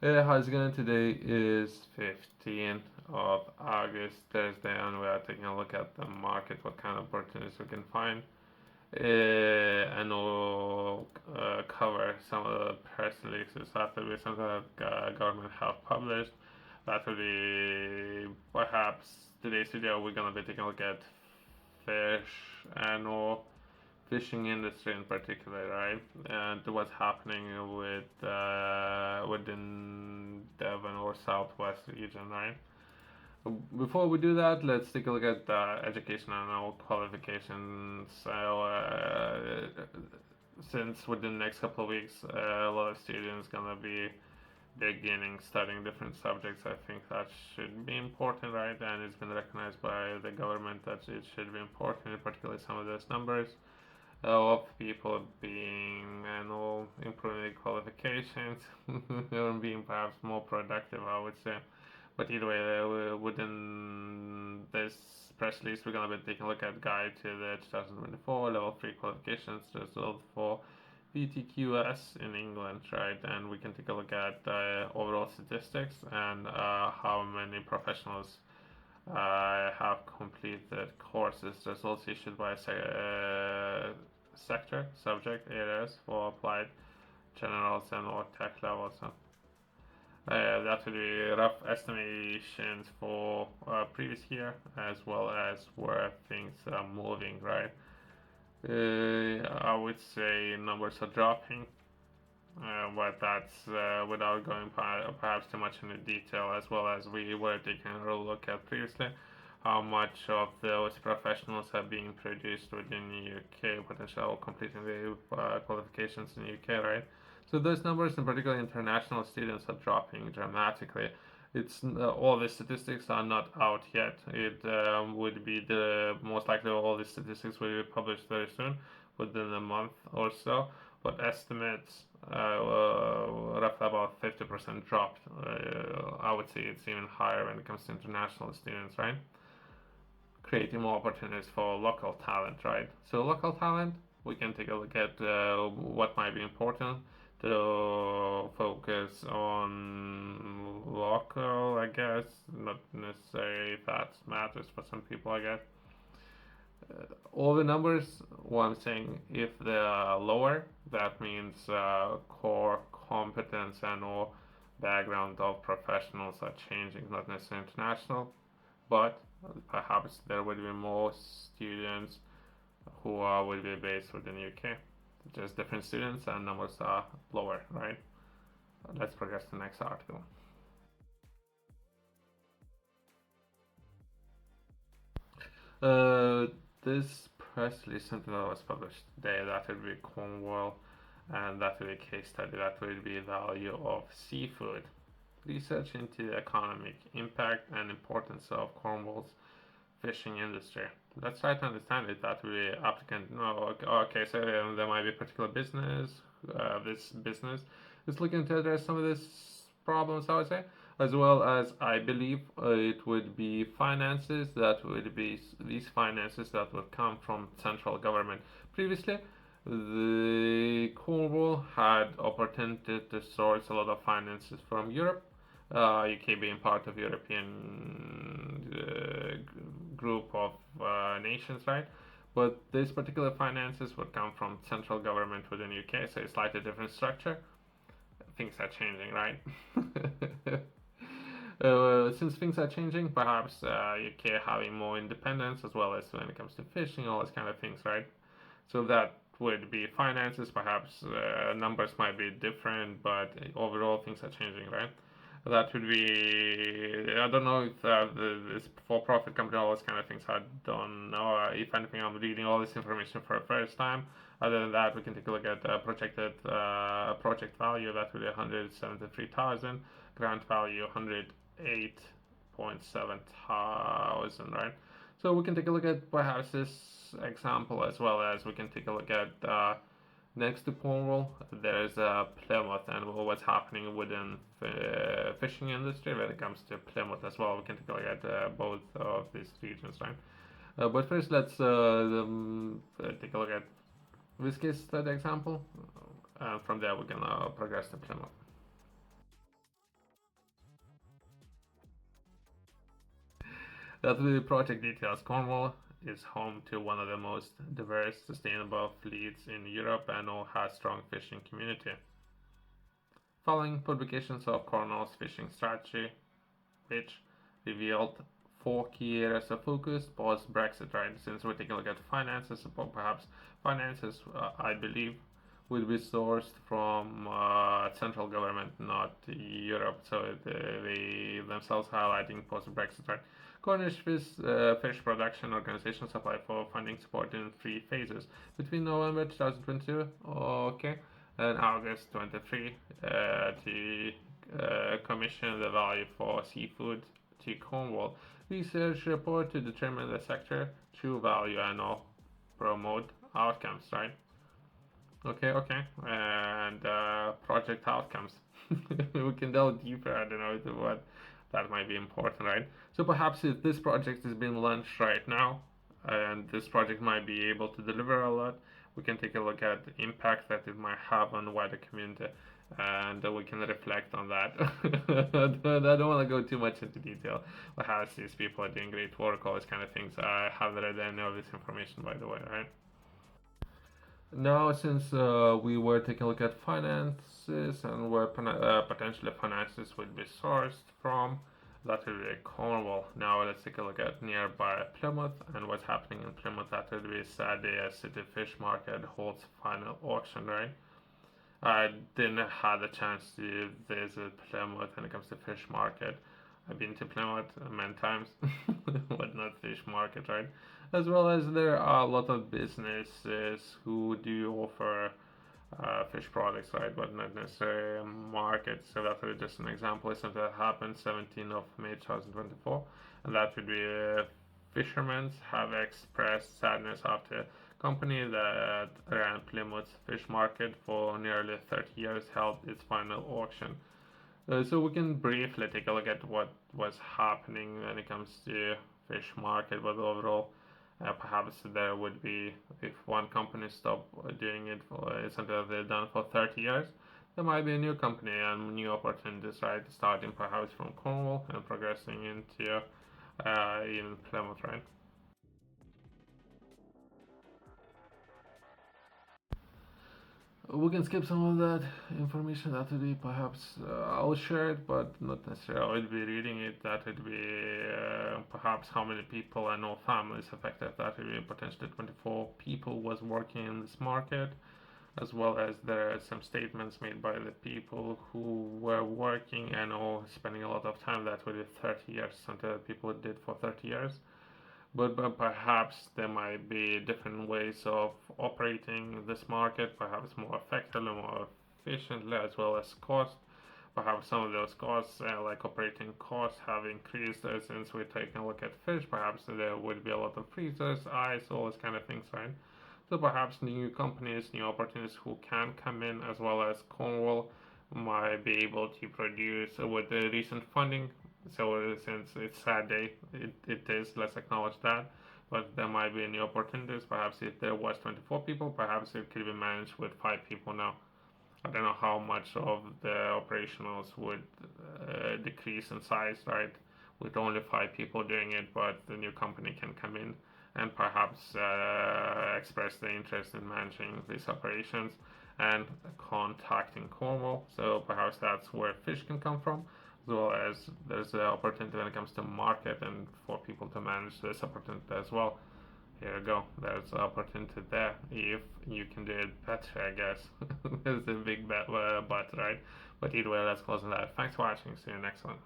Hey, how's it going? Today is 15th of August, Thursday, and we are taking a look at the market, what kind of opportunities we can find. And we'll cover some of the press releases that will be something that government have published. That will be perhaps today's video. We're gonna be taking a look at fish and or fishing industry in particular, right? And what's happening with within Devon or Southwest region, right? Before we do that, let's take a look at education and our qualifications. Since within the next couple of weeks, a lot of students gonna be beginning studying different subjects, I think that should be important, right? And it's been recognized by the government that it should be important, particularly some of those numbers of people being and all improving their qualifications or being perhaps more productive, I would say. But either way, within this press release, we're going to be taking a look at guide to the 2024 level 3 qualifications result for VTQS in England, right? And we can take a look at overall statistics and how many professionals have completed courses. Results issued by sector, subject areas for applied generals and or tech levels. That will be rough estimations for previous year as well as where things are moving, right? I would say numbers are dropping, but that's without going perhaps too much into detail, as well as we were taking a look at previously how much of those professionals are being produced within the UK, potentially completing the qualifications in the UK, right? So those numbers, in particular international students, are dropping dramatically. It's all the statistics are not out yet. It would be the most likely all the statistics will be published very soon, within a month or so. But estimates roughly about 50% dropped. I would say it's even higher when it comes to international students, right? Creating more opportunities for local talent, right? So local talent, we can take a look at what might be important to focus on local, I guess. Not necessarily if that matters for some people, I guess. All the numbers, what I'm saying, if they are lower, that means core competence and all background of professionals are changing, not necessarily international, but perhaps there will be more students who will be based within the UK. Just different students and numbers are lower, right? Let's progress to the next article. Uh, this press release, something that was published today, that will be Cornwall, and that will be a case study, that will be value of seafood. Research into the economic impact and importance of Cornwall's fishing industry. Let's try to understand it. That will be applicant. No, okay, so there might be a particular business. This business is looking to address some of these problems, I would say, as well as I believe it would be finances that would be these finances that would come from central government. Previously, the Cornwall had opportunity to source a lot of finances from Europe, UK being part of European group of nations, right? But these particular finances would come from central government within UK, so it's slightly different structure. Things are changing, right? Since things are changing, perhaps UK having more independence as well as when it comes to fishing, all those kind of things, right? So that would be finances. Perhaps numbers might be different, but overall things are changing, right? That would be. I don't know if this for-profit company, all those kind of things. I don't know. If anything, I'm reading all this information for the first time. Other than that, we can take a look at projected project value. That would be 173,000. Grant value 108.7 thousand. Right. So we can take a look at perhaps this example, as well as we can take a look at next to Cornwall, there's Plymouth, and what's happening within the fishing industry when it comes to Plymouth as well. We can take a look at both of these regions, right? But first, let's take a look at this case study example. From there, we can progress to Plymouth. That will be project details. Cornwall is home to one of the most diverse, sustainable fleets in Europe and all has strong fishing community. Following publications of Cornwall's fishing strategy, which revealed four key areas of focus post Brexit, right? Since we're taking a look at finances, perhaps finances, I believe, will be sourced from central government, not Europe. So they themselves highlighting post Brexit, right? Cornish fish production organizations apply for funding support in three phases between November 2022, okay, and August 23 to commission the value for seafood to Cornwall. Research report to determine the sector true value and all promote outcomes, right? Okay, and project outcomes. We can delve deeper. I don't know what that might be important, right? So perhaps if this project is being launched right now, and this project might be able to deliver a lot, we can take a look at the impact that it might have on the wider community, and we can reflect on that. I don't want to go too much into detail. Perhaps these people are doing great work, all these kind of things. I haven't read any of this information, by the way, right? Now, since we were taking a look at finances and where potentially finances would be sourced from, that would be Cornwall. Now, let's take a look at nearby Plymouth and what's happening in Plymouth. That would be Saturday as City Fish Market holds final auction, right? I didn't have the chance to visit Plymouth when it comes to fish market. I've been to Plymouth many times, but not fish market, right? As well as there are a lot of businesses who do offer fish products, right? But not necessarily markets. So that would be just an example. Something that happened 17th of May 2024, and that would be fishermen have expressed sadness after company that ran Plymouth fish market for nearly 30 years held its final auction. So we can briefly take a look at what was happening when it comes to fish market, but overall, perhaps there would be, if one company stopped doing it for something that they've done for 30 years, there might be a new company and new opportunities, right? Starting perhaps from Cornwall and progressing into even Plymouth, right? We can skip some of that information. That would be perhaps I'll share it, but not necessarily I'll be reading it. That would be perhaps how many people and all families affected. That would be potentially 24 people was working in this market, as well as there are some statements made by the people who were working and all spending a lot of time. That would be 30 years. Something that people did for 30 years. But perhaps there might be different ways of operating this market, perhaps more effectively, more efficiently, as well as cost. Perhaps some of those costs, like operating costs, have increased since we're taking a look at fish. Perhaps there would be a lot of freezers, ice, all those kind of things, right? So perhaps new companies, new opportunities who can come in, as well as Cornwall might be able to produce with the recent funding. So since it's sad day, it is, let's acknowledge that. But there might be new opportunities. Perhaps if there was 24 people, perhaps it could be managed with 5 people now. I don't know how much of the operationals would decrease in size, right? With only 5 people doing it, but the new company can come in and perhaps express the interest in managing these operations and contacting Cornwall. So perhaps that's where fish can come from, as well as there's the opportunity when it comes to market and for people to manage this opportunity as well. Here you go. There's an opportunity there if you can do it better, I guess. There's a big but, right? But either way, let's close on that. Thanks for watching. See you next one.